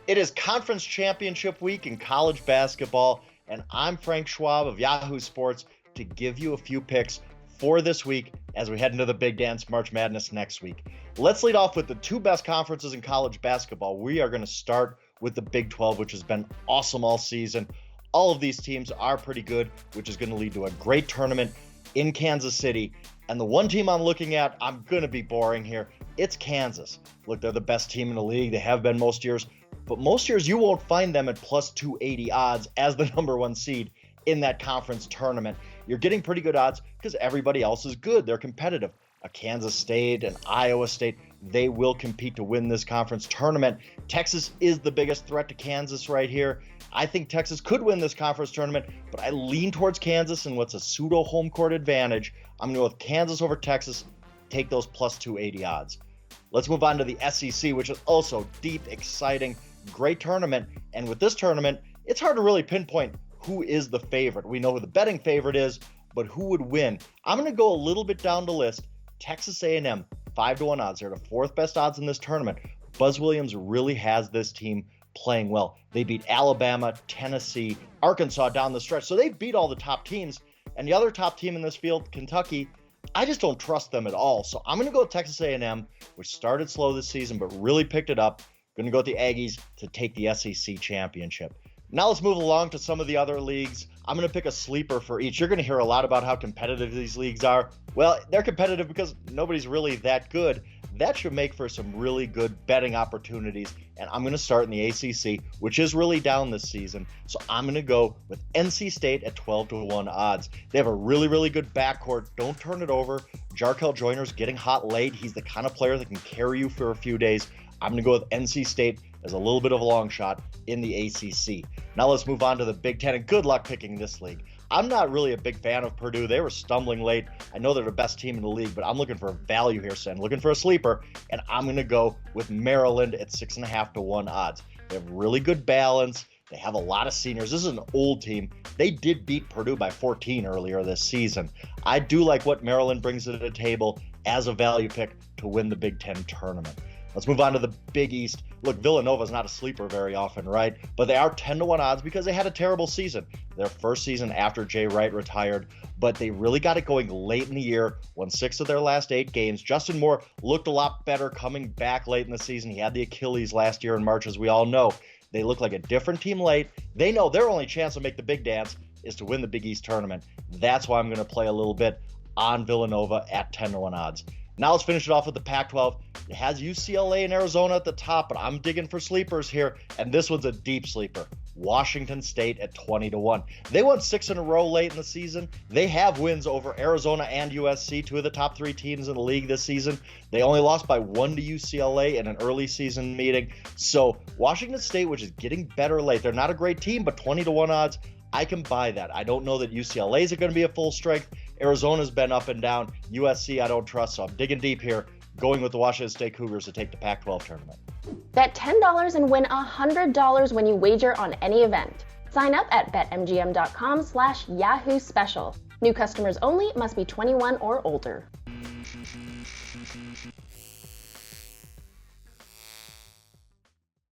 It is conference championship week in college basketball, and I'm Frank Schwab of Yahoo Sports to give you a few picks for this week as we head into the big dance March Madness next week. Let's lead off with the two best conferences in college basketball. We are going to start with the Big 12, which has been awesome all season. All of these teams are pretty good, which is going to lead to a great tournament in Kansas City. And the one team I'm looking at, I'm going to be boring here, it's Kansas. Look, they're the best team in the league. They have been most years. But most years you won't find them at plus 280 odds as the number one seed in that conference tournament. You're getting pretty good odds because everybody else is good. They're competitive. A Kansas State, an Iowa State, they will compete to win this conference tournament. Texas is the biggest threat to Kansas right here. I think Texas could win this conference tournament, but I lean towards Kansas in what's a pseudo home court advantage. I'm going to go with Kansas over Texas, take those plus 280 odds. Let's move on to the SEC, which is also deep, exciting, great tournament. And with this tournament, it's hard to really pinpoint who is the favorite. We know who the betting favorite is, but who would win? I'm going to go a little bit down the list. Texas A&M, 5-1 odds. They're the fourth best odds in this tournament. Buzz Williams really has this team playing well. They beat Alabama, Tennessee, Arkansas down the stretch. So they beat all the top teams. And the other top team in this field, Kentucky, I just don't trust them at all. So I'm going to go with Texas A&M, which started slow this season, but really picked it up. Going to go with the Aggies to take the SEC championship. Now let's move along to some of the other leagues. I'm going to pick a sleeper for each. You're going to hear a lot about how competitive these leagues are. Well, they're competitive because nobody's really that good. That should make for some really good betting opportunities. And I'm going to start in the ACC, which is really down this season. So I'm going to go with NC State at 12-1 odds. They have a really, really good backcourt. Don't turn it over. Jarkel Joyner's getting hot late. He's the kind of player that can carry you for a few days. I'm going to go with NC State as a little bit of a long shot in the ACC. Now let's move on to the Big Ten, and good luck picking this league. I'm not really a big fan of Purdue. They were stumbling late. I know they're the best team in the league, but I'm looking for value here, so I'm looking for a sleeper, and I'm going to go with Maryland at 6.5-1 odds. They have really good balance. They have a lot of seniors. This is an old team. They did beat Purdue by 14 earlier this season. I do like what Maryland brings to the table as a value pick to win the Big Ten tournament. Let's move on to the Big East. Look, Villanova's not a sleeper very often, right? But they are 10-1 odds because they had a terrible season. Their first season after Jay Wright retired, but they really got it going late in the year, won 6 of their last 8 games. Justin Moore looked a lot better coming back late in the season. He had the Achilles last year in March, as we all know. They look like a different team late. They know their only chance to make the big dance is to win the Big East tournament. That's why I'm going to play a little bit on Villanova at 10-1 odds. Now let's finish it off with the Pac-12. It has UCLA and Arizona at the top, but I'm digging for sleepers here, and this one's a deep sleeper. Washington State at 20-1. They won 6 in a row late in the season. They have wins over Arizona and USC, 2 of the top 3 teams in the league this season. They only lost by 1 to UCLA in an early season meeting. So Washington State, which is getting better late, they're not a great team, but 20-1 odds, I can buy that. I don't know that UCLA's are going to be a full strength. Arizona's been up and down. USC, I don't trust, so I'm digging deep here, going with the Washington State Cougars to take the Pac-12 tournament. Bet $10 and win $100 when you wager on any event. Sign up at betmgm.com/Yahoo special. New customers only, must be 21 or older.